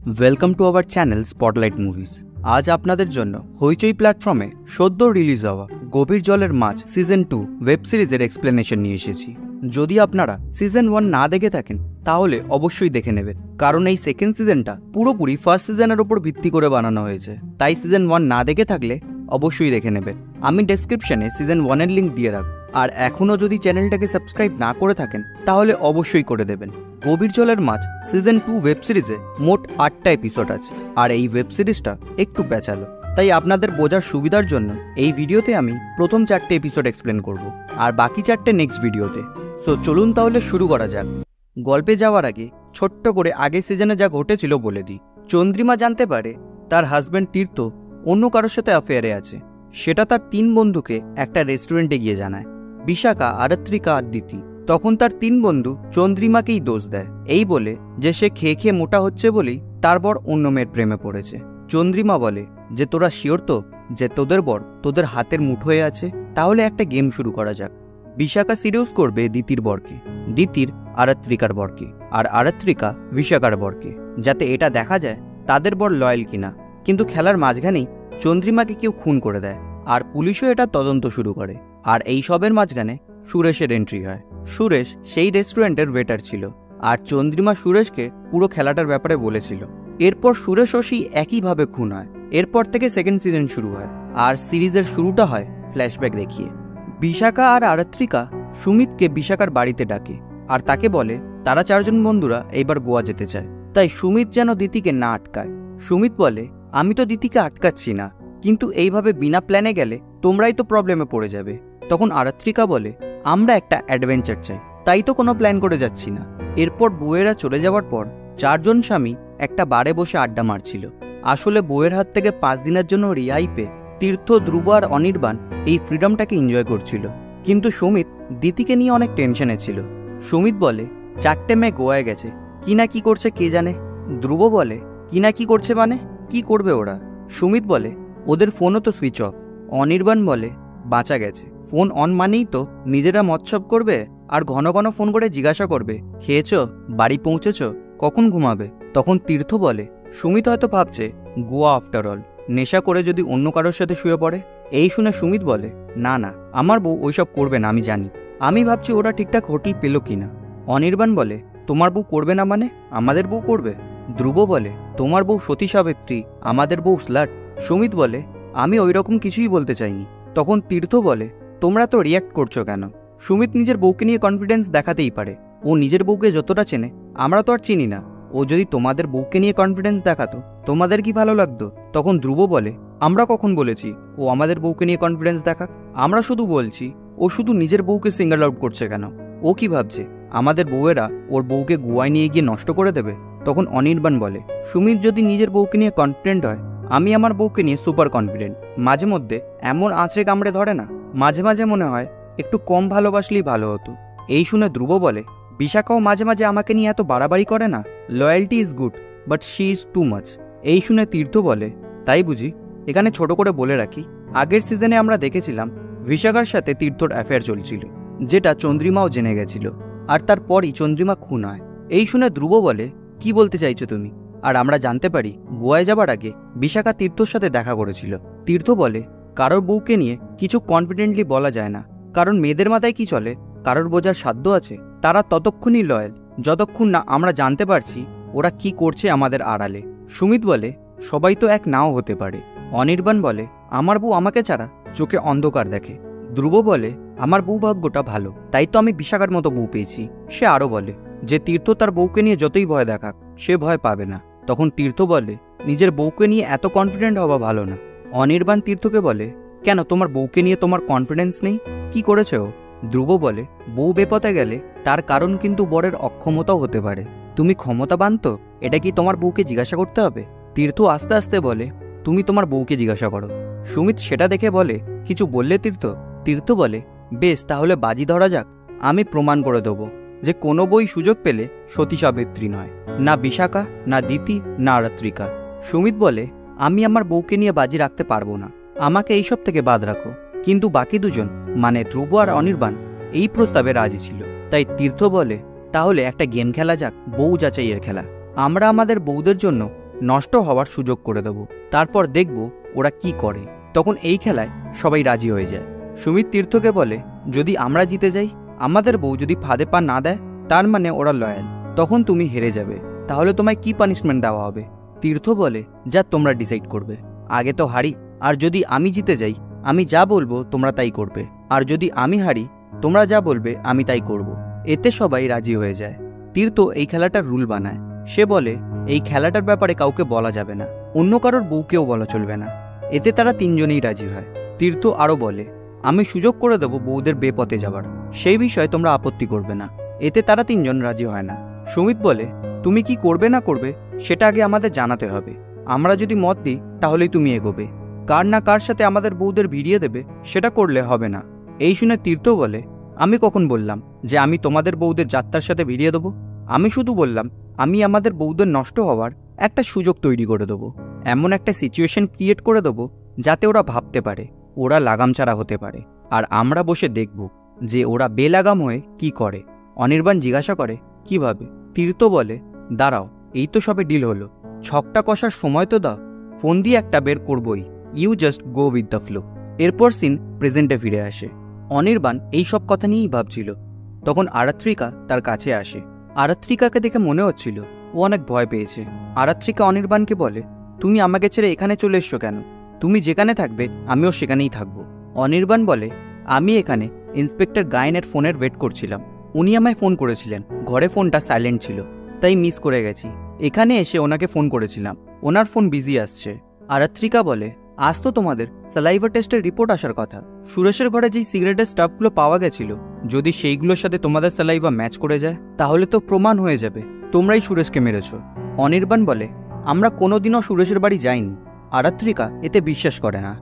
Welcome to our channel spotlight movies. আজ আপনাদের জন্য হইচই প্ল্যাটফর্মে সদ্য রিলিজ হওয়া গভীর জলের মাছ সিজন 2 ওয়েব সিরিজের এক্সপ্লেনেশন নিয়ে এসেছি। যদি আপনারা সিজন 1 না দেখে থাকেন তাহলে অবশ্যই দেখে নেবেন, কারণ এই সেকেন্ড সিজনটা পুরোপুরি ফার্স্ট সিজনের উপর ভিত্তি করে বানানো হয়েছে। তাই সিজন 1 না দেখে থাকলে অবশ্যই দেখে নেবেন। আমি ডেসক্রিপশনে সিজন 1 এর লিঙ্ক দিয়ে রাখব। আর এখনও যদি চ্যানেলটাকে সাবস্ক্রাইব না করে থাকেন তাহলে অবশ্যই করে দেবেন। গভীর জলের মাছ সিজন 2 ওয়েব সিরিজে মোট 8টা এপিসোড আছে, আর এই ওয়েব সিরিজটা একটু প্যাচালো। তাই আপনাদের বোঝার সুবিধার জন্য এই ভিডিওতে আমি প্রথম 4টে এপিসোড এক্সপ্লেন করব, আর বাকি 4টে নেক্সট ভিডিওতে। সো চলুন তাহলে শুরু করা যাক। গল্পে যাওয়ার আগে ছোট্ট করে আগের সিজনে যা ঘটেছিল বলে দিই। চন্দ্রিমা জানতে পারে তার হাজব্যান্ড তীর্থ অন্য কারোর সাথে অ্যাফেয়ারে আছে। সেটা তার 3 বন্ধুকে একটা রেস্টুরেন্টে গিয়ে জানায়। বিশাখা, আরাত্রিকা আর দিতি। তখন তার 3 বন্ধু চন্দ্রিমাকেই দোষ দেয়, এই বলে যে সে খেয়ে খেয়ে মোটা হচ্ছে বলেই তার বর অন্য মেয়ের প্রেমে পড়েছে। চন্দ্রিমা বলে যে তোরা শিওর তো যে তোদের বর তোদের হাতের মুঠোয় আছে? তাহলে একটা গেম শুরু করা যাক। বিশাখা সিরিয়াস করবে দিতির বরকে, দিতির আরাত্রিকার বরকে, আর আরাত্রিকা বিশাখার বরকে, যাতে এটা দেখা যায় তাদের বর লয়াল কিনা। কিন্তু খেলার মাঝখানেই চন্দ্রিমাকে কেউ খুন করে দেয়, আর পুলিশও এটা তদন্ত শুরু করে। আর এই সবের মাঝখানে সুরেশের এন্ট্রি হয়। সুরেশ সেই রেস্টুরেন্টের ওয়েটার ছিল, আর চন্দ্রিমা সুরেশকে পুরো খেলাটার ব্যাপারে বলেছিল। এরপর সুরেশ ও সেই একইভাবে খুন হয়। এরপর থেকে সেকেন্ড সিজন শুরু হয়, আর সিরিজের শুরুটা হয় ফ্ল্যাশব্যাক দেখিয়ে। বিশাখা আর আরাত্রিকা সুমিতকে বিশাখার বাড়িতে ডাকে, আর তাকে বলে তারা 4 জন বন্ধুরা এইবার গোয়া যেতে চায়, তাই সুমিত যেন দিতিকে না আটকায়। সুমিত বলে আমি তো দিতিকে আটকাচ্ছি না, কিন্তু এইভাবে বিনা প্ল্যানে গেলে তোমরাই তো প্রবলেমে পড়ে যাবে। তখন আরাত্রিকা বলে আমরা একটা অ্যাডভেঞ্চার চাই, তাই তো কোনো প্ল্যান করে যাচ্ছি না। এরপর বউয়েরা চলে যাওয়ার পর 4 জন স্বামী একটা বারে বসে আড্ডা মারছিল। আসলে বউয়ের হাত থেকে 5 দিনের জন্য রিহাই পেয়ে তীর্থ, ধ্রুব আর অনির্বাণ এই ফ্রিডমটাকে এনজয় করছিল। কিন্তু সুমিত দিতিকে নিয়ে অনেক টেনশনে ছিল। সুমিত বলে 4টে মেয়ে গোয়ায় গেছে, কি না কি করছে কে জানে। ধ্রুব বলে কি না কি করছে মানে কি করবে ওরা? সুমিত বলে ওদের ফোনও তো সুইচ অফ। অনির্বাণ বলে বাঁচা গেছে, ফোন অন মানেই তো নিজেরা মৎসব করবে আর ঘন ঘন ফোন করে জিজ্ঞাসা করবে খেয়েছো, বাড়ি পৌঁছেছ, কখন ঘুমাবে। তখন তীর্থ বলে সুমিত হয়তো ভাবছে গোয়া আফটার অল, নেশা করে যদি অন্য কারোর সাথে শুয়ে পড়ে। এই শুনে সুমিত বলে না না, আমার বউ ওইসব করবে না, আমি জানি। আমি ভাবছি ওরা ঠিকঠাক হোটেল পেল কিনা। অনির্বাণ বলে তোমার বউ করবে না মানে আমাদের বউ করবে। ধ্রুব বলে তোমার বউ সতী সাবিত্রী, আমাদের বউ স্লাট। সুমিত বলে আমি ওই রকম কিছুই বলতে চাইনি। তখন তীর্থ বলে তোমরা তো রিয়্যাক্ট করছো কেন? সুমিত নিজের বউকে নিয়ে কনফিডেন্স দেখাতেই পারে, ও নিজের বউকে যতটা চেনে আমরা তো আর চিনি না। ও যদি তোমাদের বউকে নিয়ে কনফিডেন্স দেখাতো তোমাদের কি ভালো লাগতো? তখন ধ্রুব বলে আমরা কখন বলেছি ও আমাদের বউকে নিয়ে কনফিডেন্স দেখাক? আমরা শুধু বলছি ও শুধু নিজের বউকে সিঙ্গল আউট করছে কেন? ও কি ভাবছে আমাদের বউয়েরা ওর বউকে গোয়ায় নিয়ে গিয়ে নষ্ট করে দেবে? তখন অনির্বাণ বলে সুমিত যদি নিজের বউকে নিয়ে কনফিডেন্ট হয়, আমি আমার বউকে নিয়ে সুপার কনফিডেন্ট। মাঝে মধ্যে এমন আঁচড়ে কামড়ে ধরে না, মাঝে মাঝে মনে হয় একটু কম ভালোবাসলেই ভালো হতো। এই শুনে ধ্রুব বলে বিশাখাও মাঝে মাঝে আমাকে নিয়ে এত বাড়াবাড়ি করে না, loyalty is good but she is too much. এই শুনে তীর্থ বলে তাই বুঝি? এখানে ছোট করে বলে রাখি, আগের সিজনে আমরা দেখেছিলাম বিশাখার সাথে তীর্থর অ্যাফেয়ার চলছিল, যেটা চন্দ্রিমাও জেনে গেছিল, আর তারপরই চন্দ্রিমা খুন হয়। এই শুনে ধ্রুব বলে কি বলতে চাইছো তুমি? আর আমরা জানতে পারি গোয়ায় যাবার আগে বিশাখা তীর্থর সাথে দেখা করেছিল। তীর্থ বলে কারোর বউকে নিয়ে কিছু কনফিডেন্টলি বলা যায় না, কারণ মেয়েদের মাথায় কি চলে কারোর বোঝার সাধ্য আছে? তারা ততক্ষণই লয়াল যতক্ষণ না আমরা জানতে পারছি ওরা কি করছে আমাদের আড়ালে। সুমিত বলে সবাই তো এক নাও হতে পারে। অনির্বাণ বলে আমার বউ আমাকে ছাড়া চোখে অন্ধকার দেখে। ধ্রুব বলে আমার বউ ভাগ্যটা ভালো, তাই তো আমি বিশাখার মতো বউ পেয়েছি। সে আরও বলে যে তীর্থ তার বউকে নিয়ে যতই ভয় দেখাক সে ভয় পাবে না। তখন তীর্থ বলে নিজের বউকে নিয়ে এত কনফিডেন্ট হওয়া ভালো না। অনির্বাণ তীর্থকে বলে কেন তোমার বউকে নিয়ে তোমার কনফিডেন্স নেই? কি করেছে ও? ধ্রুব বলে বউ বেপথে গেলে তার কারণ কিন্তু বরের অক্ষমতাও হতে পারে। তুমি ক্ষমতাবান তো, এটা কি তোমার বউকে জিজ্ঞাসা করতে হবে? তীর্থ আস্তে আস্তে বলে তুমি তোমার বউকে জিজ্ঞাসা করো। সুমিত সেটা দেখে বলে কিছু বললে তীর্থ? তীর্থ বলে বেশ, তাহলে বাজি ধরা যাক। আমি প্রমাণ করে দেবো যে কোনো বই সুযোগ পেলে সতী সাবিত্রী নয়, না বিশাখা, না দিতি, না আরাত্রিকা। সুমিত বলে আমি আমার বউকে নিয়ে বাজি রাখতে পারবো না, আমাকে এইসব থেকে বাদ রাখো। কিন্তু বাকি দুজন মানে ধ্রুব আর অনির্বাণ এই প্রস্তাবে রাজি ছিল। তাই তীর্থ বলে তাহলে একটা গেম খেলা যাক, বউ যাচাইয়ের খেলা। আমরা আমাদের বউদের জন্য নষ্ট হওয়ার সুযোগ করে দেবো, তারপর দেখব ওরা কি করে। তখন এই খেলায় সবাই রাজি হয়ে যায়। সুমিত তীর্থকে বলে, যদি আমরা জিতে যাই, আমাদের বউ যদি ফাঁদে পা না দেয়, তার মানে ওরা লয়াল, তখন তুমি হেরে যাবে। তাহলে তোমায় কি পানিশমেন্ট দেওয়া হবে? তীর্থ বলে, যা তোমরা ডিসাইড করবে। আগে তো হারি, আর যদি আমি জিতে যাই, আমি যা বলবো তোমরা তাই করবে, আর যদি আমি হারি, তোমরা যা বলবে আমি তাই করব। এতে সবাই রাজি হয়ে যায়। তীর্থ এই খেলাটার রুল বানায়। সে বলে, এই খেলাটার ব্যাপারে কাউকে বলা যাবে না, অন্য কারোর বউকেও বলা চলবে না। এতে তারা তিনজনেই রাজি হয়। তীর্থ আরও বলে, আমি সুযোগ করে দেবো বউদের বেপথে যাবার, সেই বিষয়ে তোমরা আপত্তি করবে না। এতে তারা তিনজন রাজি হয় না। সুমিত বলে, তুমি কি করবে না করবে সেটা আগে আমাদের জানাতে হবে। আমরা যদি মত দিই তাহলেই তুমি এগোবে, কার না কার সাথে আমাদের বউদের ভিড়িয়ে দেবে সেটা করলে হবে না। এই শুনে তীর্থ বলে, আমি কখন বললাম যে আমি তোমাদের বউদের যাত্রার সাথে ভিড়িয়ে দেবো? আমি শুধু বললাম আমি আমাদের বউদের নষ্ট হওয়ার একটা সুযোগ তৈরি করে দেবো, এমন একটা সিচুয়েশন ক্রিয়েট করে দেবো যাতে ওরা ভাবতে পারে, ওরা লাগাম ছাড়া হতে পারে, আর আমরা বসে দেখব যে ওরা বেলাগাম হয়ে কি করে। অনির্বাণ জিজ্ঞাসা করে, কিভাবে? তীর্থ বলে, দাঁড়াও, এই তো সবে ডিল হলো, ছকটা কষার সময় তো দাও, ফোন দিয়ে একটা বের করবই, you just go with the flow. এরপর সিন প্রেজেন্টে ফিরে আসে। অনির্বাণ এই সব কথা নিয়েই ভাবছিল। তখন আরাত্রিকা তার কাছে আসে। আরাত্রিকাকে দেখে মনে হচ্ছিল ও অনেক ভয় পেয়েছে। আরাত্রিকা অনির্বাণকে বলে, তুমি আমাকে ছেড়ে এখানে চলে এসছো কেন? তুমি যেখানে থাকবে আমিও সেখানেই থাকবো। অনির্বাণ বলে, আমি এখানে ইন্সপেক্টর গায়েনের ফোনের ওয়েট করছিলাম, উনি আমায় ফোন করেছিলেন, ঘরে ফোনটা সাইলেন্ট ছিল, তাই মিস করে গেছি। এখানে এসে ওনাকে ফোন করেছিলাম, ওনার ফোন বিজি আসছে। আরাত্রিকা বলে, আজ তো তোমাদের স্যালাইভা টেস্টের রিপোর্ট আসার কথা। সুরেশের ঘরে যেই সিগারেটের স্টাফগুলো পাওয়া গেছিল, যদি সেইগুলোর সাথে তোমাদের স্যালাইভা ম্যাচ করে যায় তাহলে তো প্রমাণ হয়ে যাবে তোমরাই সুরেশকে মেরেছ। অনির্বাণ বলে, আমরা কোনোদিনও সুরেশের বাড়ি যাইনি। আরাত্রিকা এতে বিশ্বাস করে না।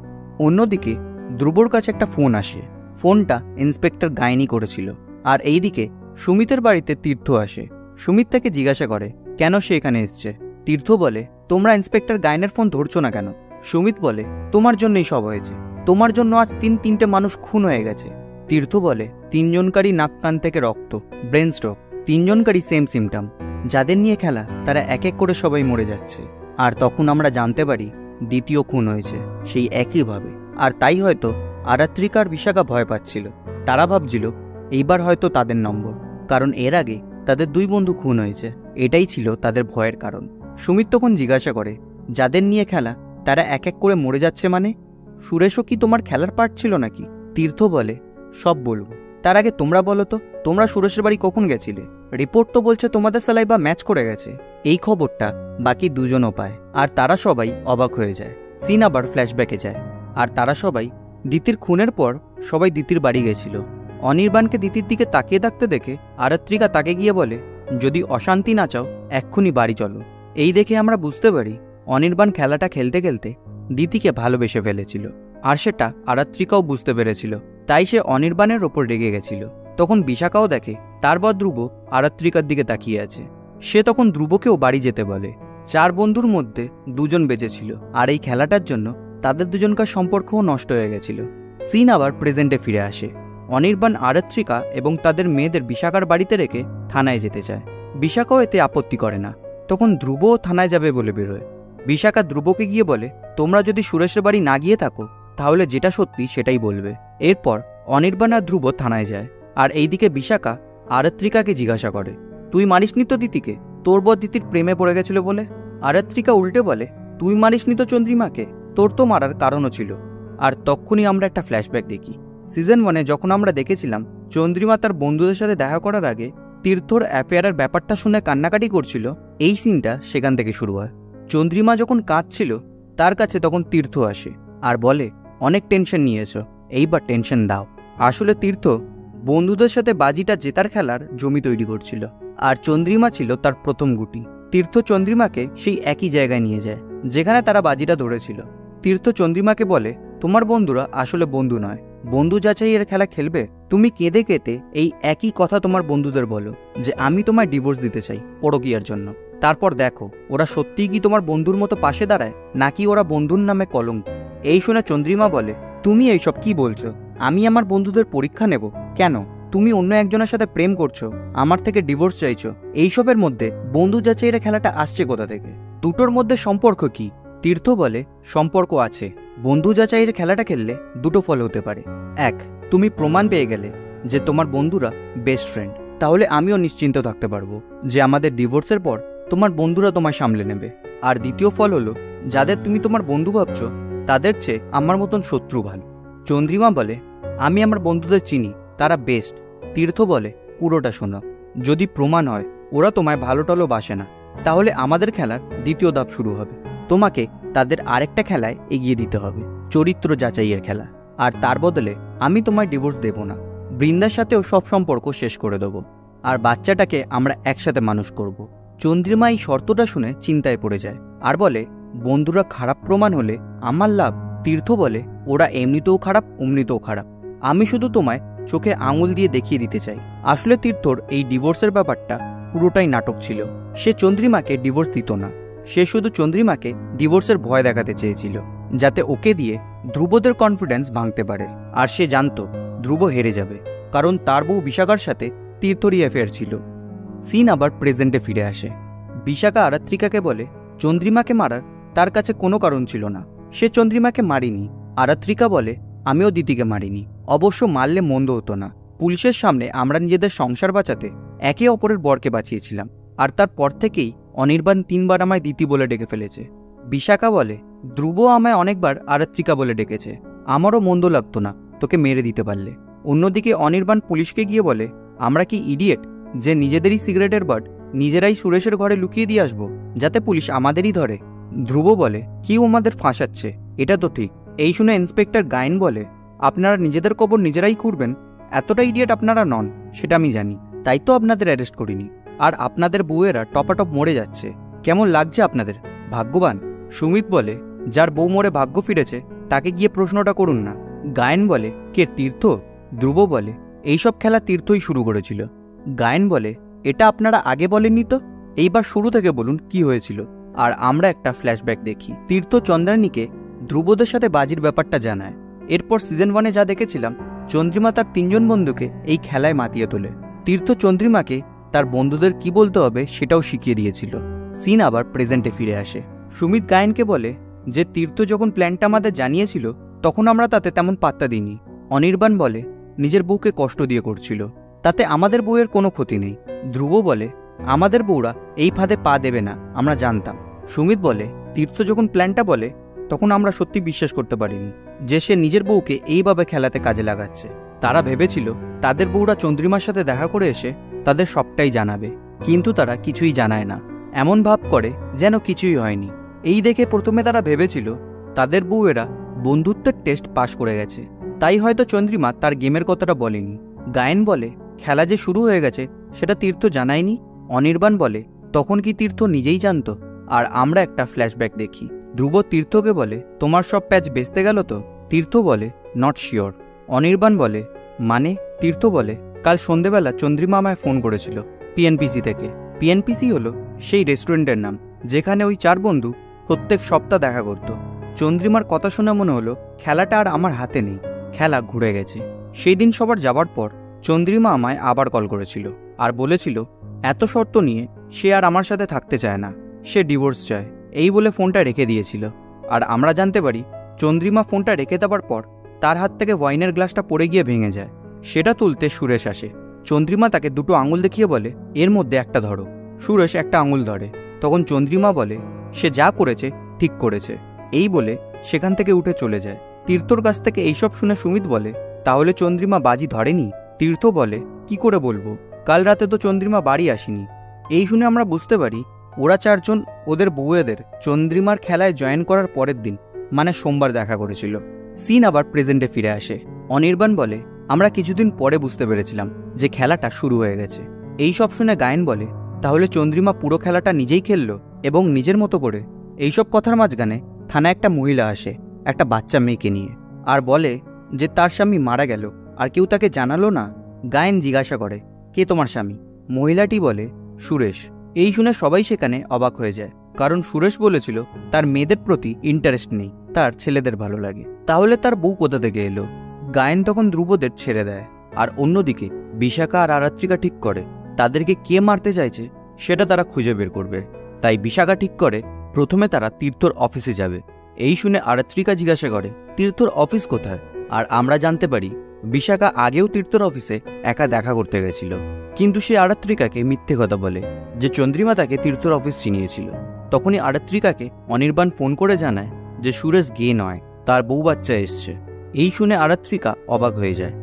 অন্যদিকে ধ্রুবর কাছে একটা ফোন আসে। ফোনটা ইন্সপেক্টর গায়েনি করেছিল। আর এইদিকে সুমিতের বাড়িতে তীর্থ আসে। সুমিত তাকে জিজ্ঞাসা করে কেন সে এখানে এসছে। তীর্থ বলে, তোমরা ইন্সপেক্টর গায়েনের ফোন ধরছো না কেন? সুমিত বলে, তোমার জন্যই সব হয়েছে, তোমার জন্য আজ তিনটে মানুষ খুন হয়ে গেছে। তীর্থ বলে, তিনজনকারই নাক কান থেকে রক্ত, ব্রেন স্ট্রোক, তিনজনকারই সেম সিমটম। যাদের নিয়ে খেলা তারা এক এক করে সবাই মরে যাচ্ছে। আর তখন আমরা জানতে পারি দ্বিতীয় খুন হয়েছে সেই একইভাবে। আর তাই হয়তো আরাত্রিকা আর বিশাখা ভয় পাচ্ছিল। তারা ভাবছিল এইবার হয়তো তাদের নম্বর, কারণ এর আগে তাদের দুই বন্ধু খুন হয়েছে। এটাই ছিল তাদের ভয়ের কারণ। সুমিত তখন জিজ্ঞাসা করে, যাদের নিয়ে খেলা তারা এক এক করে মরে যাচ্ছে মানে? সুরেশও কি তোমার খেলার পার্ট ছিল নাকি? তীর্থ বলে, সব বলবো, তার আগে তোমরা বলো তো, তোমরা সুরেশের বাড়ি কখন গেছিলে? রিপোর্ট তো বলছে তোমাদের স্যালাইভা ম্যাচ করে গেছে। এই খবরটা বাকি দুজনও পায়, আর তারা সবাই অবাক হয়ে যায়। সিন আবার ফ্ল্যাশব্যাকে যায়, আর তারা সবাই দিতির খুনের পর সবাই দিতির বাড়ি গেছিল। অনির্বাণকে দিতির দিকে তাকিয়ে থাকতে দেখে আরাত্রিকা তাকে গিয়ে বলে, যদি অশান্তি না চাও এক্ষুনি বাড়ি চলো। এই দেখে আমরা বুঝতে পারি অনির্বাণ খেলাটা খেলতে খেলতে দিতিকে ভালোবেসে ফেলেছিল, আর সেটা আরাত্রিকাও বুঝতে পেরেছিল। তাই সে অনির্বাণের ওপর রেগে গেছিল। তখন বিশাখাও দেখে তারপর ধ্রুব আরাত্রিকার দিকে তাকিয়ে আছে। সে তখন ধ্রুবকেও বাড়ি যেতে বলে। চার বন্ধুর মধ্যে দুজন বেঁচেছিল, আর এই খেলাটার জন্য তাদের দুজনকার সম্পর্কও নষ্ট হয়ে গেছিল। সিন আবার প্রেজেন্টে ফিরে আসে। অনির্বাণ আরাত্রিকা এবং তাদের মেয়েদের বিশাখার বাড়িতে রেখে থানায় যেতে চায়। বিশাখাও এতে আপত্তি করে না। তখন ধ্রুবও থানায় যাবে বলে বেরোয়। বিশাখা ধ্রুবকে গিয়ে বলে, তোমরা যদি সুরেশের বাড়ি না গিয়ে থাকো তাহলে যেটা সত্যি সেটাই বলবে। এরপর অনির্বাণ আর ধ্রুব থানায় যায়। আর এইদিকে বিশাখা আরাত্রিকাকে জিজ্ঞাসা করে, তুই মারিসনি তো দিতিকে? তোর বর দিতির প্রেমে পড়ে গেছিল বলে। আরাত্রিকা উল্টে বলে, তুই মারিসনি তো চন্দ্রিমাকে? তোর তো মারার কারণও ছিল। আর তখনই আমরা একটা ফ্ল্যাশব্যাক দেখি। সিজন 1-এ যখন আমরা দেখেছিলাম চন্দ্রিমা তার বন্ধুদের সাথে দেখা করার আগে তীর্থর অ্যাফেয়ারের ব্যাপারটা শুনে কান্নাকাটি করছিল, এই সিনটা সেখান থেকে শুরু হয়। চন্দ্রিমা যখন কাঁদছিল তার কাছে তখন তীর্থ আসে আর বলে, অনেক টেনশন নিয়েছ, এইবার টেনশন দাও। আসলে তীর্থ বন্ধুদের সাথে বাজিটা জেতার খেলার জমি তৈরি করছিল, আর চন্দ্রিমা ছিল তার প্রথম গুটি। তীর্থ চন্দ্রিমাকে সেই একই জায়গায় নিয়ে যায় যেখানে তারা বাজিটা ধরেছিল। তীর্থ চন্দ্রিমাকে বলে, তোমার বন্ধুরা আসলে বন্ধু নয়, বন্ধু যাচাইয়ের খেলা খেলবে। তুমি কেঁদে কেটে এই একই কথা তোমার বন্ধুদের বলো যে আমি তোমায় ডিভোর্স দিতে চাই পরকীয়ার জন্য। তারপর দেখো ওরা সত্যিই কি তোমার বন্ধুর মতো পাশে দাঁড়ায় নাকি ওরা বন্ধুর নামে কলঙ্ক। এই শুনে চন্দ্রিমা বলে, তুমি এইসব কি বলছো? আমি আমার বন্ধুদের পরীক্ষা নেব কেন? তুমি অন্য একজনের সাথে প্রেম করছো, আমার থেকে ডিভোর্স চাইছো, এইসবের মধ্যে বন্ধু যাচাইয়ের খেলাটা আসছে কোথা থেকে? দুটোর মধ্যে সম্পর্ক কি? তীর্থ বলে সম্পর্ক আছে। বন্ধু যাচাইয়ের খেলাটা খেললে দুটো ফল হতে পারে। এক, তুমি প্রমাণ পেয়ে গেলে যে তোমার বন্ধুরা বেস্ট ফ্রেন্ড, তাহলে আমিও নিশ্চিন্ত থাকতে পারবো যে আমাদের ডিভোর্সের পর তোমার বন্ধুরা তোমায় সামলে নেবে। আর দ্বিতীয় ফল হলো, যাদের তুমি তোমার বন্ধু ভাবছো তাদের চেয়ে আমার মতন শত্রু ভালো। চন্দ্রিমা বলে আমি আমার বন্ধুদের চিনি, তারা বেস্ট। তীর্থ বলে পুরোটা শোনো, যদি প্রমাণ হয় ওরা তোমায় ভালো টলো বাসে না, তাহলে আমাদের খেলার দ্বিতীয় ধাপ শুরু হবে। তোমাকে তাদের আরেকটা খেলায় এগিয়ে দিতে হবে, চরিত্র যাচাইয়ের খেলা। আর তার বদলে আমি তোমায় ডিভোর্স দেব না, বৃন্দার সাথেও সব সম্পর্ক শেষ করে দেবো, আর বাচ্চাটাকে আমরা একসাথে মানুষ করব। চন্দ্রিমা এই শর্তটা শুনে চিন্তায় পড়ে যায় আর বলে বন্ধুরা খারাপ প্রমাণ হলে আমার লাভ? তীর্থ বলে ওরা এমনিতেও খারাপ, অমনিতেও খারাপ, আমি শুধু তোমায় চোখে আঙুল দিয়ে দেখিয়ে দিতে চাই। আসলে তীর্থর এই ডিভোর্সের ব্যাপারটা পুরোটাই নাটক ছিল। সে চন্দ্রিমাকে ডিভোর্স দিত না, সে শুধু চন্দ্রিমাকে ডিভোর্সের ভয় দেখাতে চেয়েছিল, যাতে ওকে দিয়ে ধ্রুবদের কনফিডেন্স ভাঙতে পারে। আর সে জানতো ধ্রুব হেরে যাবে, কারণ তার বউ বিশাখার সাথে তীর্থরই অ্যাফেয়ার ছিল। সিন আবার প্রেজেন্টে ফিরে আসে। বিশাখা আরাত্রিকাকে বলে চন্দ্রিমাকে মারার তার কাছে কোনো কারণ ছিল না, সে চন্দ্রিমাকে মারিনি। আরাত্রিকা বলে আমিও দিদিকে মারিনি, অবশ্য মারলে মন্দ হতো না। পুলিশের সামনে আমরা নিজেদের সংসার বাঁচাতে একে অপরের বরকে বাঁচিয়েছিলাম, আর তারপর থেকেই অনির্বাণ 3 বার আমায় দিতি বলে ডেকে ফেলেছে। বিশাখা বলে ধ্রুব আমায় অনেকবার আরাত্রিকা বলে ডেকেছে, আমারও মন্দ লাগতো না তোকে মেরে দিতে পারলে। অন্যদিকে অনির্বাণ পুলিশকে গিয়ে বলে আমরা কি ইডিয়েট যে নিজেদেরই সিগারেটের বাট নিজেরাই সুরেশের ঘরে লুকিয়ে দিয়ে আসবো যাতে পুলিশ আমাদেরই ধরে? ধ্রুব বলে কেউ আমাদের ফাঁসাচ্ছে, এটা তো ঠিক। এই শুনে ইন্সপেক্টর গায়েন বলে আপনারা নিজেদের কবর নিজেরাই খুঁড়বেন, এতটা ইডিয়েট আপনারা নন সেটা আমি জানি, তাই তো আপনাদের অ্যারেস্ট করিনি। আর আপনাদের বউয়েরা টপাটপ মরে যাচ্ছে, কেমন লাগছে আপনাদের? ভাগ্যবান। সুমিত বলে যার বউ মরে ভাগ্য ফিরেছে তাকে গিয়ে প্রশ্নটা করুন না। গায়েন বলে কে, তীর্থ? ধ্রুব বলে এইসব খেলা তীর্থই শুরু করেছিল। গায়েন বলে এটা আপনারা আগে বলেননি তো, এইবার শুরু থেকে বলুন কি হয়েছিল। আর আমরা একটা ফ্ল্যাশব্যাক দেখি। তীর্থ চন্দ্রানীকে ধ্রুবদের সাথে বাজির ব্যাপারটা জানায়। এরপর সিজন 1-এ যা দেখেছিলাম, চন্দ্রিমা তার 3 জন বন্ধুকে এই খেলায় মাতিয়ে তোলে। তীর্থ চন্দ্রিমাকে তার বন্ধুদের কি বলতে হবে সেটাও শিখিয়ে দিয়েছিল। সিন আবার প্রেজেন্টে ফিরে আসে। সুমিত গায়েনকে বলে যে তীর্থ যখন প্ল্যানটা আমাদের জানিয়েছিল তখন আমরা তাতে তেমন পাত্তা দিইনি। অনির্বাণ বলে নিজের বউকে কষ্ট দিয়ে করছিল, তাতে আমাদের বউয়ের কোনো ক্ষতি নেই। ধ্রুব বলে আমাদের বউরা এই ফাঁদে পা দেবে না, আমরা জানতাম। সুমিত বলে তীর্থ যখন প্ল্যানটা বলে তখন আমরা সত্যি বিশ্বাস করতে পারিনি যে সে নিজের বউকে এইভাবে খেলাতে কাজে লাগাচ্ছে। তারা ভেবেছিল তাদের বউরা চন্দ্রিমার সাথে দেখা করে এসে তাদের সবটাই জানাবে, কিন্তু তারা কিছুই জানায় না, এমন ভাব করে যেন কিছুই হয়নি। এই দেখে প্রথমে তারা ভেবেছিল তাদের বউয়েরা বন্ধুত্বের টেস্ট পাশ করে গেছে, তাই হয়তো চন্দ্রিমা তার গেমের কথাটা বলেনি। গায়েন বলে খেলা যে শুরু হয়ে গেছে সেটা তীর্থ জানায়নি। অনির্বাণ বলে তখন কি তীর্থ নিজেই জানতো? আর আমরা একটা ফ্ল্যাশব্যাক দেখি। ধ্রুব তীর্থকে বলে তোমার সব প্যাচ বেচতে গেল তো? তীর্থ বলে নট শিওর। অনির্বাণ বলে মানে? তীর্থ বলে কাল সন্ধেবেলা চন্দ্রিমা আমায় ফোন করেছিল পিএনপিসি থেকে। পিএনপিসি হলো সেই রেস্টুরেন্টের নাম যেখানে ওই 4 বন্ধু প্রত্যেক সপ্তাহ দেখা করত। চন্দ্রিমার কথা শুনে মনে হলো খেলাটা আর আমার হাতে নেই, খেলা ঘুরে গেছে। সেই দিন সবার যাবার পর চন্দ্রিমা আমায় আবার কল করেছিল আর বলেছিল এত শর্ত নিয়ে সে আর আমার সাথে থাকতে চায় না, সে ডিভোর্স চায়। এই বলে ফোনটা রেখে দিয়েছিল। আর আমরা জানতে পারি চন্দ্রিমা ফোনটা রেখে দেওয়ার পর তার হাত থেকে ওয়াইনের গ্লাসটা পড়ে গিয়ে ভেঙে যায়। সেটা তুলতে সুরেশ আসে। চন্দ্রিমা তাকে 2টো আঙুল দেখিয়ে বলে এর মধ্যে একটা ধরো। সুরেশ একটা আঙুল ধরে। তখন চন্দ্রিমা বলে সে যা করেছে ঠিক করেছে, এই বলে সেখান থেকে উঠে চলে যায়। তীর্থর কাছ থেকে এইসব শুনে সুমিত বলে তাহলে চন্দ্রিমা বাজি ধরেনি? তীর্থ বলে কি করে বলবো, কাল রাতে তো চন্দ্রিমা বাড়ি আসেনি। এই শুনে আমরা বুঝতে পারি ওরা 4 জন ওদের বউয়েদের চন্দ্রিমার খেলায় জয়েন করার পরের দিন মানে সোমবার দেখা করেছিল। সিন আবার প্রেজেন্টে ফিরে আসে। অনির্বাণ বলে আমরা কিছুদিন পরে বুঝতে পেরেছিলাম যে খেলাটা শুরু হয়ে গেছে। এই সব শুনে গায়েন বলে তাহলে চন্দ্রিমা পুরো খেলাটা নিজেই খেললো এবং নিজের মতো করে। এইসব কথার মাঝখানে থানায় একটা মহিলা আসে একটা বাচ্চা মেয়েকে নিয়ে, আর বলে যে তার স্বামী মারা গেল আর কেউ তাকে জানালো না। গায়েন জিজ্ঞাসা করে কে তোমার স্বামী? মহিলাটি বলে সুরেশ। এই শুনে সবাই সেখানে অবাক হয়ে যায়, কারণ সুরেশ বলেছিল তার মেয়েদের প্রতি ইন্টারেস্ট নেই, তার ছেলেদের ভালো লাগে। তাহলে তার বউ কোথা থেকে এলো? গায়েন তখন ধ্রুবদের ছেড়ে দেয়। আর অন্যদিকে বিশাখা আর আরাত্রিকা ঠিক করে তাদেরকে কে মারতে চাইছে সেটা তারা খুঁজে বের করবে। তাই বিশাখা ঠিক করে প্রথমে তারা তীর্থর অফিসে যাবে। এই শুনে আরাত্রিকা জিজ্ঞাসা করে তীর্থর অফিস কোথায়, আর আমরা জানতে পারি বিশাখা আগেও তীর্থর অফিসে একা দেখা করতে গেছিল, কিন্তু সে আরাত্রিকাকে মিথ্যে কথা বলে যে চন্দ্রিমা তাকে তীর্থর অফিস চিনিয়েছিল। তখনই আরাত্রিকাকে অনির্বাণ ফোন করে জানায় যে সুরেশ গে নয়, তার বউ বাচ্চা এসছে। এই শুনে আরাত্রিকা অবাক হয়ে যায়।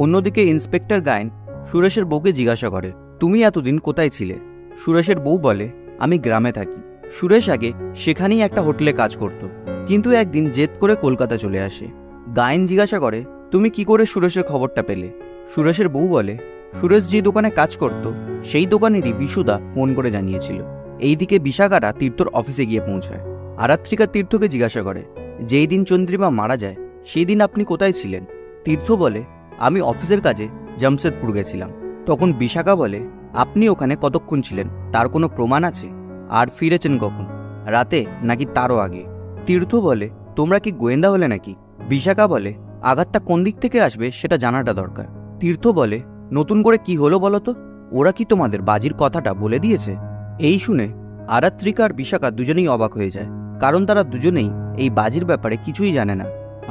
অন্যদিকে ইন্সপেক্টর গায়েন সুরেশের বউকে জিজ্ঞাসা করে, তুমি এতদিন কোথায় ছিলে? সুরেশের বউ বলে, আমি গ্রামে থাকি। সুরেশ আগে সেখানেই একটা হোটেলে কাজ করত, কিন্তু একদিন জেদ করে কলকাতা চলে আসে। গায়েন জিজ্ঞাসা করে, তুমি কি করে সুরেশের খবরটা পেলে? সুরেশের বউ বলে, সুরেশ যে দোকানে কাজ করত সেই দোকানেরই বিশুদা ফোন করে জানিয়েছিল। এইদিকে বিশাখারা তীর্থর অফিসে গিয়ে পৌঁছায়। আরাত্রিকা তীর্থকে জিজ্ঞাসা করে, যেই দিন চন্দ্রিমা মারা যায় সেই দিন আপনি কোথায় ছিলেন? তীর্থ বলে, আমি অফিসের কাজে জামশেদপুর গেছিলাম। তখন বিশাখা বলে, আপনি ওখানে কতক্ষণ ছিলেন, তার কোনো প্রমাণ আছে? আর ফিরেছেন কখন, রাতে নাকি তারও আগে? তীর্থ বলে, তোমরা কি গোয়েন্দা হলে নাকি? বিশাখা বলে, আঘাতটা কোন দিক থেকে আসবে সেটা জানাটা দরকার। তীর্থ বলে, নতুন করে কি হলো বলো তো? ওরা কি তোমাদের বাজির কথাটা বলে দিয়েছে? এই শুনে আরাত্রিকা আর বিশাখা দুজনেই অবাক হয়ে যায়, কারণ তারা দুজনেই এই বাজির ব্যাপারে কিছুই জানে না।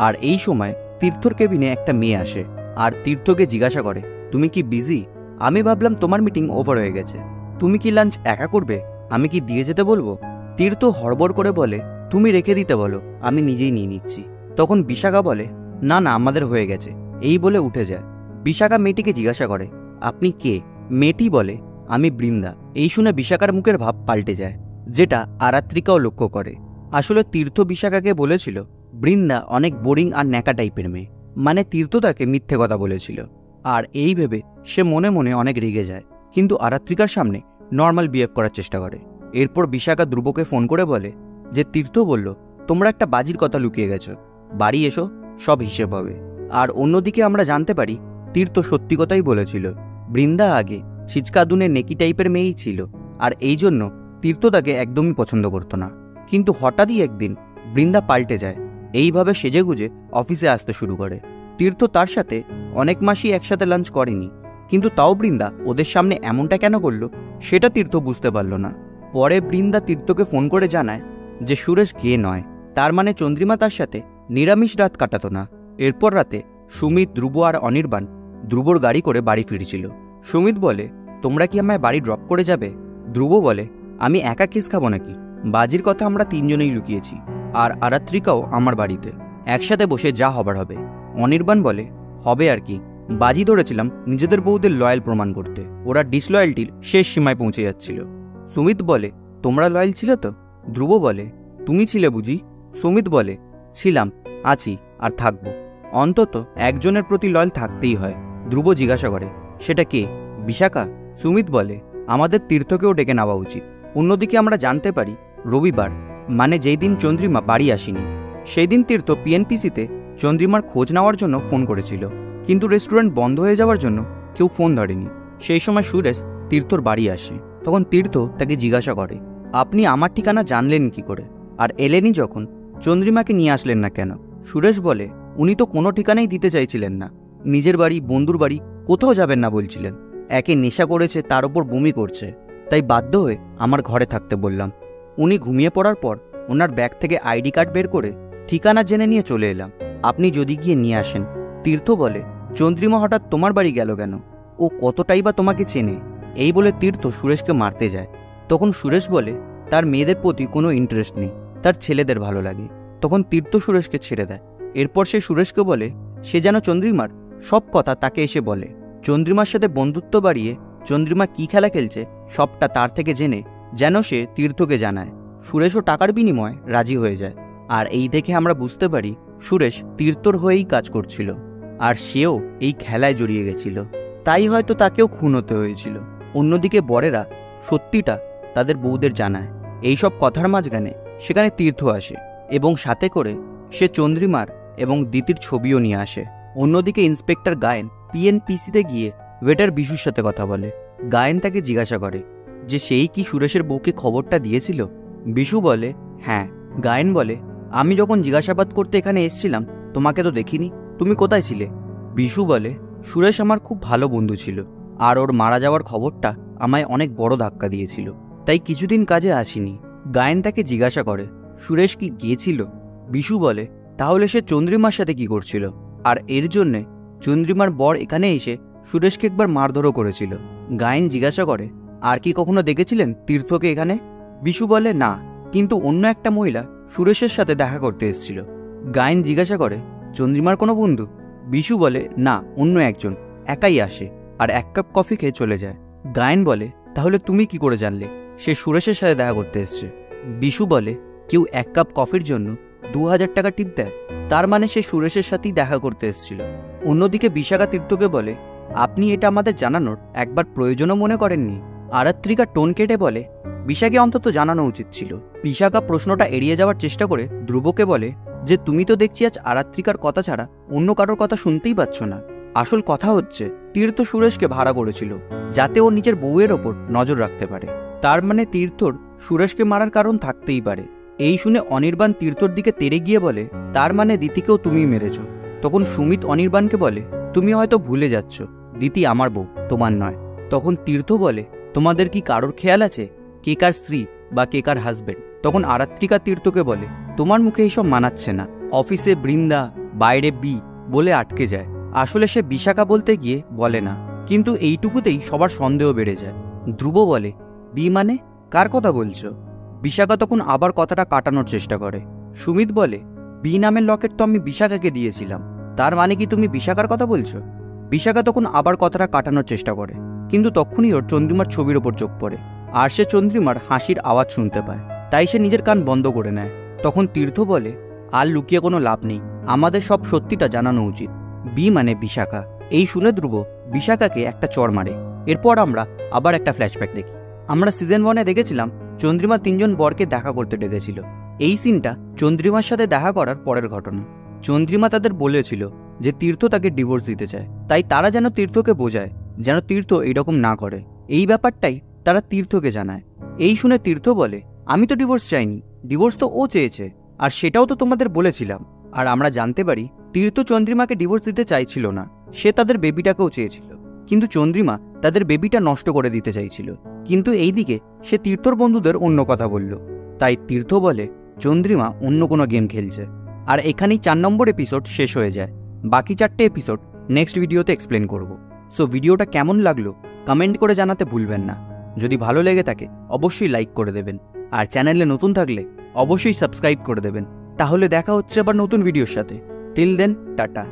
আর এই সময় তীর্থর কেবিনে একটা মেয়ে আসে আর তীর্থকে জিজ্ঞাসা করে, তুমি কি বিজি? আমি ভাবলাম তোমার মিটিং ওভার হয়ে গেছে, তুমি কি লাঞ্চ একা করবে? আমি কি দিয়ে যেতে বলবো? তীর্থ হড়বড় করে বলে, তুমি রেখে দিতে বলো, আমি নিজেই নিয়ে নিচ্ছি। তখন বিশাখা বলে, না না, আমাদের হয়ে গেছে, এই বলে উঠে যায়। বিশাখা মেয়েটিকে জিজ্ঞাসা করে, আপনি কে? মেয়েটি বলে, আমি বৃন্দা। এই শুনে বিশাখার মুখের ভাব পাল্টে যায়, যেটা আরাত্রিকাও লক্ষ্য করে। আসলে তীর্থ বিশাখাকে বলেছিল বৃন্দা অনেক বোরিং আর ন্যাকা টাইপের মেয়ে, মানে তীর্থ তাকে মিথ্যে কথা বলেছিল। আর এই ভেবে সে মনে মনে অনেক রেগে যায়, কিন্তু আরাত্রিকার সামনে নর্মাল বিহেভ করার চেষ্টা করে। এরপর বিশাখা ধ্রুবকে ফোন করে বলে যে তীর্থ বলল তোমরা একটা বাজির কথা লুকিয়ে গেছো, বাড়ি এসো, সব হিসেব হবে। আর অন্যদিকে আমরা জানতে পারি তীর্থ সত্যি কথাই বলেছিল, বৃন্দা আগে ছিচকাদুনে নেকি টাইপের মেয়েই ছিল, আর এই জন্য তীর্থ তাকে একদমই পছন্দ করতো না। কিন্তু হঠাৎই একদিন বৃন্দা পাল্টে যায়, এইভাবে সেজেগুজে অফিসে আসতে শুরু করে। তীর্থ তার সাথে অনেক মাসই একসাথে লাঞ্চ করেনি, কিন্তু তাও বৃন্দা ওদের সামনে এমনটা কেন করলো সেটা তীর্থ বুঝতে পারল না। পরে বৃন্দা তীর্থকে ফোন করে জানায় যে সুরেশ গে নয়, তার মানে চন্দ্রিমা তার সাথে নিরামিষ রাত কাটাতো না। এরপর রাতে সুমিত, ধ্রুব আর অনির্বাণ ধ্রুবর গাড়ি করে বাড়ি ফিরছিল। সুমিত বলে, তোমরা কি আমায় বাড়ি ড্রপ করে যাবে? ধ্রুব বলে, আমি একা কেস খাবো নাকি? বাজির কথা আমরা তিনজনেই লুকিয়েছি, আর আরাত্রিকাও আমার বাড়িতে, একসাথে বসে যা হবার হবে। অনির্বাণ বলে, হবে আর কি, বাজি ধরেছিলাম নিজেদের বউদের লয়াল প্রমাণ করতে, ওরা ডিসলয়ালটির শেষ সীমায় পৌঁছে যাচ্ছিল। সুমিত বলে, তোমরা লয়াল ছিলে তো? ধ্রুব বলে, তুমি ছিলে বুঝি? সুমিত বলে, ছিলাম, আছি আর থাকবো, অন্তত একজনের প্রতি লয়াল থাকতেই হয়। ধ্রুব জিজ্ঞাসা করে, সেটা কে? বিশাখা? সুমিত বলে, আমাদের তীর্থকেও ডেকে নেওয়া উচিত। অন্যদিকে আমরা জানতে পারি রবিবার, মানে যেই দিন চন্দ্রিমা বাড়ি আসেনি, সেই দিন তীর্থ পিএনপিসিতে চন্দ্রিমার খোঁজ নেওয়ার জন্য ফোন করেছিল, কিন্তু রেস্টুরেন্ট বন্ধ হয়ে যাওয়ার জন্য কেউ ফোন ধরেনি। সেই সময় সুরেশ তীর্থর বাড়ি আসে। তখন তীর্থ তাকে জিজ্ঞাসা করে, আপনি আমার ঠিকানা জানলেন কি করে, আর এলেনই যখন চন্দ্রিমাকে নিয়ে আসলেন না কেন? সুরেশ বলে, উনি তো কোনো ঠিকানাই দিতে চাইছিলেন না, নিজের বাড়ি, বন্ধুর বাড়ি, কোথাও যাবেন না বলছিলেন। একে নেশা করেছে, তার ওপর বমি করছে, তাই বাধ্য হয়ে আমার ঘরে থাকতে বললাম। উনি ঘুমিয়ে পড়ার পর ওনার ব্যাগ থেকে আইডি কার্ড বের করে ঠিকানা জেনে নিয়ে চলে এলাম, আপনি যদি গিয়ে নিয়ে আসেন। তীর্থ বলে, চন্দ্রিমা হঠাৎ তোমার বাড়ি গেল কেন? ও কতটাই বা তোমাকে চেনে? এই বলে তীর্থ সুরেশকে মারতে যায়। তখন সুরেশ বলে, তার মেয়েদের প্রতি কোনো ইন্টারেস্ট নেই, তার ছেলেদের ভালো লাগে। তখন তীর্থ সুরেশকে ছেড়ে দেয়। এরপর সে সুরেশকে বলে সে যেন চন্দ্রিমার সব কথা তাকে এসে বলে, চন্দ্রিমার সাথে বন্ধুত্ব বাড়িয়ে চন্দ্রিমা কি খেলা খেলছে সবটা তার থেকে জেনে যেন সে তীর্থকে জানায়। সুরেশও টাকার বিনিময়ে রাজি হয়ে যায়। আর এই দেখে আমরা বুঝতে পারি সুরেশ তীর্থর হয়েই কাজ করছিল, আর সেও এই খেলায় জড়িয়ে গেছিল, তাই হয়তো তাকেও খুন হতে হয়েছিল। অন্যদিকে বরেরা সত্যিটা তাদের বউদের জানায়। এইসব কথার মাঝখানে সেখানে তীর্থ আসে এবং সাথে করে সে চন্দ্রিমার এবং দিতির ছবিও নিয়ে আসে। অন্যদিকে ইন্সপেক্টর গায়েন পিএনপিসিতে গিয়ে ওয়েটার বিশুর সাথে কথা বলে। গায়েন তাকে জিজ্ঞাসা করে যে সেই কি সুরেশের বউকে খবরটা দিয়েছিল? বিশু বলে, হ্যাঁ। গায়েন বলে, আমি যখন জিজ্ঞাসাবাদ করতে এখানে এসেছিলাম তোমাকে তো দেখিনি, তুমি কোথায় ছিলে? বিশু বলে, সুরেশ আমার খুব ভালো বন্ধু ছিল, আর ওর মারা যাওয়ার খবরটা আমায় অনেক বড় ধাক্কা দিয়েছিল, তাই কিছুদিন কাজে আসিনি। গায়েন তাকে জিজ্ঞাসা করে সুরেশ কি গিয়েছিল। বিশু বলে তাহলে সে চন্দ্রিমার সাথে কি করছিল, আর এর জন্যে চন্দ্রিমার বর এখানে এসে সুরেশকে একবার মারধরও করেছিল। গায়েন জিজ্ঞাসা করে আর কি কখনো দেখেছিলেন তীর্থকে এখানে। বিশু বলে না, কিন্তু অন্য একটা মহিলা সুরেশের সাথে দেখা করতে এসেছিল। গায়েন জিজ্ঞাসা করে চন্দ্রিমার কোনো বন্ধু। বিশু বলে না, অন্য একজন, একাই আসে আর 1 কাপ কফি খেয়ে চলে যায়। গায়েন বলে তাহলে তুমি কি করে জানলে সে সুরেশের সাথে দেখা করতে এসছে। বিশু বলে কেউ 1 কাপ কফির জন্য 2000 টাকা টিপ দেয়, তার মানে সে সুরেশের সাথেই দেখা করতে এসেছিল। অন্যদিকে বিশাখা তীর্থকে বলে আপনি এটা আমাদের জানানোর একবার প্রয়োজনও মনে করেননি। আরাত্রিকা টোন কেটে বলে বিশাকে অন্তত জানানো উচিত ছিল। বিশাখা প্রশ্নটা এড়িয়ে যাওয়ার চেষ্টা করে ধ্রুবকে বলে যে তুমি তো দেখছি আজ আরাত্রিকার কথা ছাড়া অন্য কারোর কথা শুনতেই পাচ্ছ না। আসল কথা হচ্ছে তীর্থ সুরেশকে ভাড়া করেছিল যাতে ও নিজের বউয়ের ওপর নজর রাখতে পারে। তার মানে তীর্থর সুরেশকে মারার কারণ থাকতেই পারে। এই শুনে অনির্বাণ তীর্থর দিকে তেড়ে গিয়ে বলে তার মানে দিতিকেও তুমিই মেরেছ। তখন সুমিত অনির্বাণকে বলে তুমি হয়তো ভুলে যাচ্ছ, দিতি আমার বউ, তোমার নয়। তখন তীর্থ বলে তোমাদের কি কারোর খেয়াল আছে কে কার স্ত্রী বা কে কার হাজবেন্ড? তখন আরাত্রিকা তীর্থকে বলে তোমার মুখে এইসব মানাচ্ছে না। অফিসে বৃন্দা, বাইরে বি বলে আটকে যায়। আসলে সে বিশাখা বলতে গিয়ে বলে না, কিন্তু এইটুকুতেই সবার সন্দেহ বেড়ে যায়। ধ্রুব বলে বি মানে কার কথা বলছো? বিশাখা তখন আবার কথাটা কাটানোর চেষ্টা করে। সুমিত বলে বি নামের লকেট তো আমি বিশাখাকে দিয়েছিলাম, তার মানে কি তুমি বিশাখার কথা বলছো? বিশাখা তখন আবার কথাটা কাটানোর চেষ্টা করে, কিন্তু তখনই ওর চন্দ্রিমার ছবির ওপর চোখ পড়ে, আর সে চন্দ্রিমার হাসির আওয়াজ শুনতে পায়। তাই সে নিজের কান বন্ধ করে নেয়। তখন তীর্থ বলে আর লুকিয়ে কোনো লাভ নেই, আমাদের সব সত্যিটা জানানো উচিত। বি মানে বিশাখা। এই শুনে ধ্রুব বিশাখাকে একটা চড় মারে। এরপর আমরা আবার একটা ফ্ল্যাশব্যাক দেখি। আমরা সিজন 1-এ দেখেছিলাম চন্দ্রিমা 3 জন বরকে দেখা করতে ডেকেছিল। এই সিনটা চন্দ্রিমার সাথে দেখা করার পরের ঘটনা। চন্দ্রিমা তাদের বলেছিল যে তীর্থ তাকে ডিভোর্স দিতে চায়, তাই তারা যেন তীর্থকে বোঝায় যেন তীর্থ এইরকম না করে। এই ব্যাপারটাই তারা তীর্থকে জানায়। এই শুনে তীর্থ বলে আমি তো ডিভোর্স চাইনি, ডিভোর্স তো ও চেয়েছে, আর সেটাও তো তোমাদের বলেছিলাম। আর আমরা জানতে পারি তীর্থ চন্দ্রিমাকে ডিভোর্স দিতে চাইছিল না, সে তাদের বেবিটাকেও চেয়েছিল, কিন্তু চন্দ্রিমা তাদের বেবিটা নষ্ট করে দিতে চাইছিল। কিন্তু এইদিকে সে তীর্থর বন্ধুদের অন্য কথা বলল, তাই তীর্থ বলে চন্দ্রিমা অন্য কোনো গেম খেলছে। আর এখানেই 4 নম্বর এপিসোড শেষ হয়ে যায়। বাকি 4টে এপিসোড নেক্সট ভিডিওতে এক্সপ্লেন করব। সো ভিডিওটা কেমন লাগলো কমেন্ট করে জানাতে ভুলবেন না। যদি ভালো লেগে থাকে অবশ্যই লাইক করে দেবেন, আর চ্যানেলে নতুন থাকলে অবশ্যই সাবস্ক্রাইব করে দেবেন। তাহলে দেখা হচ্ছে আবার নতুন ভিডিওর সাথে। Till then tata.